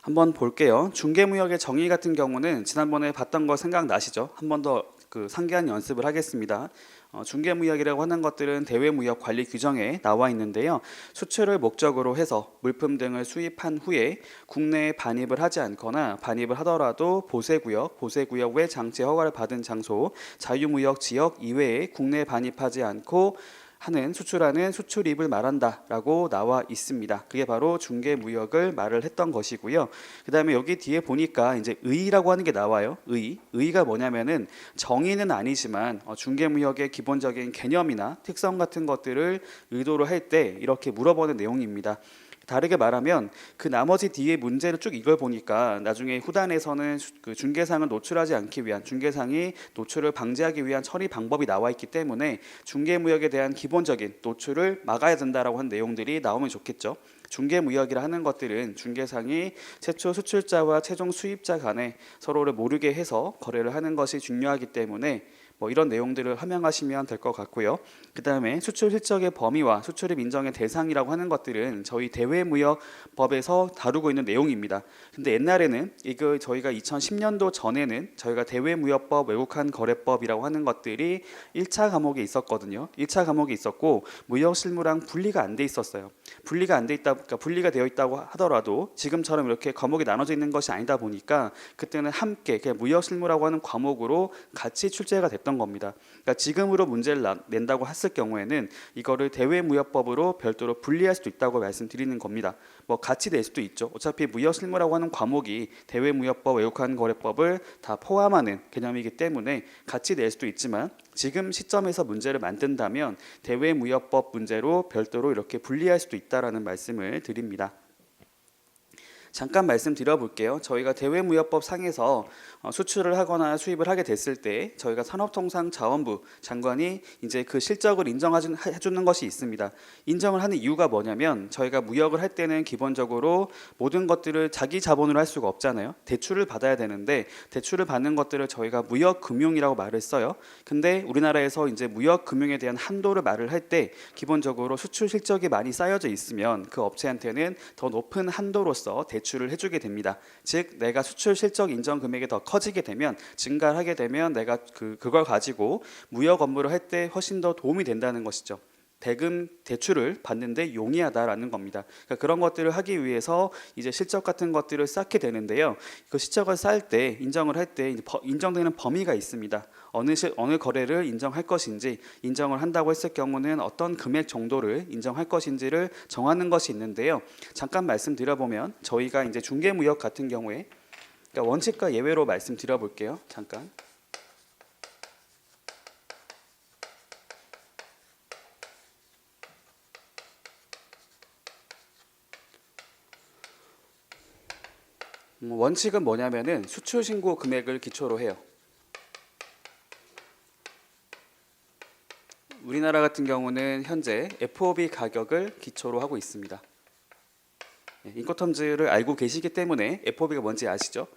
한번 볼게요. 중개무역의 정의 같은 경우는 지난번에 봤던 거 생각나시죠? 한 번 더 상기한 연습을 하겠습니다. 중개무역이라고 하는 것들은 대외무역 관리 규정에 나와 있는데요. 수출을 목적으로 해서 물품 등을 수입한 후에 국내에 반입을 하지 않거나 반입을 하더라도 보세구역, 보세구역 외 장치 허가를 받은 장소, 자유무역 지역 이외에 국내에 반입하지 않고 하는 수출하는 수출입을 말한다라고 나와 있습니다. 그게 바로 중개무역을 말을 했던 것이고요. 그다음에 여기 뒤에 보니까 이제 의라고 하는 게 나와요. 의가 뭐냐면은 정의는 아니지만 중개무역의 기본적인 개념이나 특성 같은 것들을 의도로 할 때 이렇게 물어보는 내용입니다. 다르게 말하면 그 나머지 뒤에 문제를 쭉 이걸 보니까 나중에 후단에서는 그 중개상을 노출하지 않기 위한 중개상이 노출을 방지하기 위한 처리 방법이 나와 있기 때문에 중개무역에 대한 기본적인 노출을 막아야 된다라고 하는 내용들이 나오면 좋겠죠. 중개무역이라 하는 것들은 중개상이 최초 수출자와 최종 수입자 간에 서로를 모르게 해서 거래를 하는 것이 중요하기 때문에 이런 내용들을 함양하시면 될 것 같고요. 그 다음에 수출 실적의 범위와 수출입 인정의 대상이라고 하는 것들은 저희 대외무역법에서 다루고 있는 내용입니다. 근데 옛날에는 이거 저희가 2010년도 전에는 저희가 대외무역법 외국한 거래법이라고 하는 것들이 1차 과목에 있었거든요. 1차 과목에 있었고 무역실무랑 분리가 안 돼 있었어요. 분리가 안 돼 있다, 그러니까 분리가 되어 있다고 하더라도 지금처럼 이렇게 과목이 나눠져 있는 것이 아니다 보니까 그때는 함께 그냥 무역실무라고 하는 과목으로 같이 출제가 됐던 겁니다. 그러니까 지금으로 문제를 낸다고 했을 경우에는 이거를 대외무역법으로 별도로 분리할 수도 있다고 말씀드리는 겁니다. 같이 낼 수도 있죠. 어차피 무역실무라고 하는 과목이 대외무역법, 외국한 거래법을 다 포함하는 개념이기 때문에 같이 낼 수도 있지만 지금 시점에서 문제를 만든다면 대외무역법 문제로 별도로 이렇게 분리할 수도 있다라는 말씀을 드립니다. 잠깐 말씀드려 볼게요. 저희가 대외무역법 상에서 수출을 하거나 수입을 하게 됐을 때 저희가 산업통상자원부 장관이 이제 그 실적을 인정해주는 것이 있습니다. 인정을 하는 이유가 뭐냐면 저희가 무역을 할 때는 기본적으로 모든 것들을 자기 자본으로 할 수가 없잖아요. 대출을 받아야 되는데 대출을 받는 것들을 저희가 무역금융이라고 말을 써요. 근데 우리나라에서 이제 무역금융에 대한 한도를 말을 할 때 기본적으로 수출 실적이 많이 쌓여져 있으면 그 업체한테는 더 높은 한도로서 대출을 해주게 됩니다. 즉 내가 수출 실적 인정 금액이 더 커지게 되면 증가를 하게 되면 내가 그걸 가지고 무역 업무를 할 때 훨씬 더 도움이 된다는 것이죠. 대출을 받는데 용이하다라는 겁니다. 그러니까 그런 것들을 하기 위해서 이제 실적 같은 것들을 쌓게 되는데요. 그 실적을 쌓을 때 인정을 할 때 인정되는 범위가 있습니다. 어느 거래를 인정할 것인지 인정을 한다고 했을 경우는 어떤 금액 정도를 인정할 것인지를 정하는 것이 있는데요. 잠깐 말씀드려보면 저희가 이제 중개무역 같은 경우에 그러니까 원칙과 예외로 말씀드려볼게요. 잠깐. 원칙은 뭐냐면은 수출 신고 금액을 기초로 해요. 우리나라 같은 경우는 현재 FOB 가격을 기초로 하고 있습니다. 인코텀즈를 알고 계시기 때문에 FOB가 뭔지 아시죠?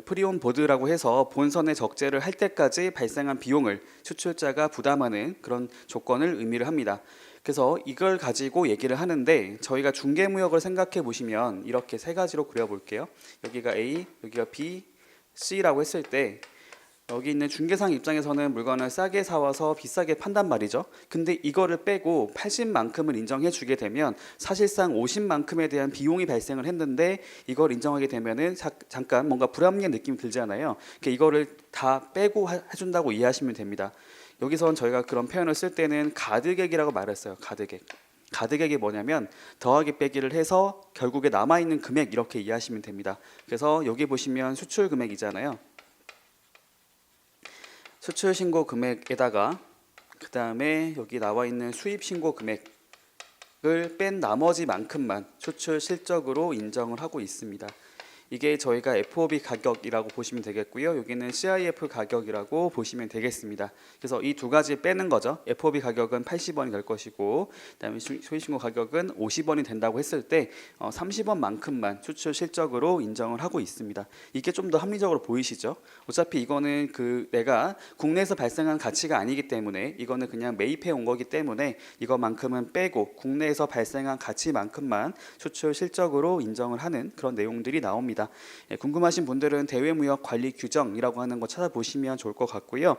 프리온 보드라고 해서 본선에 적재를 할 때까지 발생한 비용을 수출자가 부담하는 그런 조건을 의미를 합니다. 그래서 이걸 가지고 얘기를 하는데 저희가 중개무역을 생각해 보시면 이렇게 세 가지로 그려볼게요. 여기가 A, 여기가 B, C라고 했을 때 여기 있는 중개상 입장에서는 물건을 싸게 사와서 비싸게 판단 말이죠. 근데 이거를 빼고 80만큼을 인정해 주게 되면 사실상 50만큼에 대한 비용이 발생을 했는데 이걸 인정하게 되면은 잠깐 뭔가 불합리한 느낌이 들잖아요. 그러니까 이거를 다 빼고 해준다고 이해하시면 됩니다. 여기선 저희가 그런 표현을 쓸 때는 가드객이라고 말했어요. 가드객. 가드객이 뭐냐면 더하기 빼기를 해서 결국에 남아있는 금액 이렇게 이해하시면 됩니다. 그래서 여기 보시면 수출 금액이잖아요. 수출 신고 금액에다가 그 다음에 여기 나와 있는 수입 신고 금액을 뺀 나머지 만큼만 수출 실적으로 인정을 하고 있습니다. 이게 저희가 FOB 가격이라고 보시면 되겠고요. 여기는 CIF 가격이라고 보시면 되겠습니다. 그래서 이 두 가지 빼는 거죠. FOB 가격은 80원이 될 것이고, 그다음에 소액신고 가격은 50원이 된다고 했을 때 30원만큼만 수출 실적으로 인정을 하고 있습니다. 이게 좀 더 합리적으로 보이시죠? 어차피 이거는 내가 국내에서 발생한 가치가 아니기 때문에 이거는 그냥 매입해 온 거기 때문에 이것만큼은 빼고 국내에서 발생한 가치만큼만 수출 실적으로 인정을 하는 그런 내용들이 나옵니다. 궁금하신 분들은 대외무역 관리 규정이라고 하는 거 찾아보시면 좋을 것 같고요.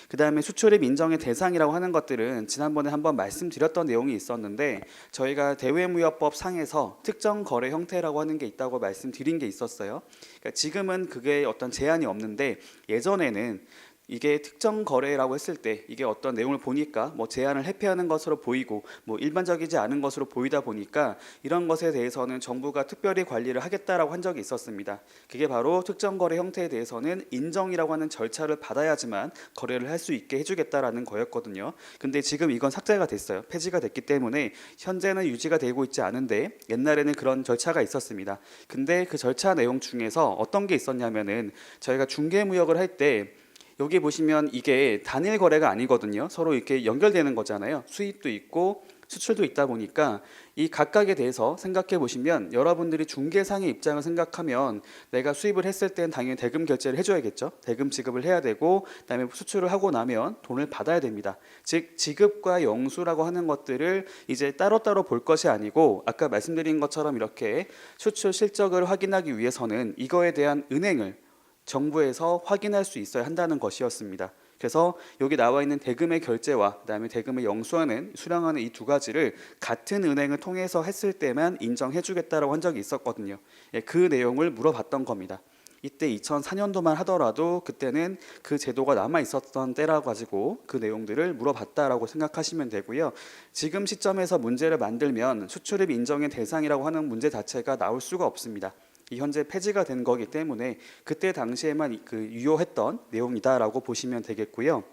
그 다음에 수출입 인정의 대상이라고 하는 것들은 지난번에 한번 말씀드렸던 내용이 있었는데, 저희가 대외무역법 상에서 특정 거래 형태라고 하는 게 있다고 말씀드린 게 있었어요. 그러니까 지금은 그게 어떤 제한이 없는데, 예전에는 이게 특정 거래라고 했을 때 이게 어떤 내용을 보니까 뭐 제한을 회피하는 것으로 보이고 뭐 일반적이지 않은 것으로 보이다 보니까 이런 것에 대해서는 정부가 특별히 관리를 하겠다라고 한 적이 있었습니다. 그게 바로 특정 거래 형태에 대해서는 인정이라고 하는 절차를 받아야지만 거래를 할 수 있게 해주겠다라는 거였거든요. 근데 지금 이건 삭제가 됐어요. 폐지가 됐기 때문에 현재는 유지가 되고 있지 않은데, 옛날에는 그런 절차가 있었습니다. 근데 그 절차 내용 중에서 어떤 게 있었냐면은, 저희가 중개무역을 할 때 여기 보시면 이게 단일 거래가 아니거든요. 서로 이렇게 연결되는 거잖아요. 수입도 있고 수출도 있다 보니까 이 각각에 대해서 생각해 보시면, 여러분들이 중개상의 입장을 생각하면 내가 수입을 했을 땐 당연히 대금 결제를 해줘야겠죠. 대금 지급을 해야 되고, 그다음에 수출을 하고 나면 돈을 받아야 됩니다. 즉 지급과 영수라고 하는 것들을 이제 따로따로 볼 것이 아니고, 아까 말씀드린 것처럼 이렇게 수출 실적을 확인하기 위해서는 이거에 대한 은행을 정부에서 확인할 수 있어야 한다는 것이었습니다. 그래서 여기 나와 있는 대금의 결제와 그다음에 대금의 영수하는, 수령하는 이 두 가지를 같은 은행을 통해서 했을 때만 인정해주겠다라고 한 적이 있었거든요. 그 내용을 물어봤던 겁니다. 이때 2004년도만 하더라도 그때는 그 제도가 남아 있었던 때라 가지고 그 내용들을 물어봤다라고 생각하시면 되고요. 지금 시점에서 문제를 만들면 수출입 인정의 대상이라고 하는 문제 자체가 나올 수가 없습니다. 이 현재 폐지가 된 거기 때문에 그때 당시에만 유효했던 내용이다라고 보시면 되겠고요.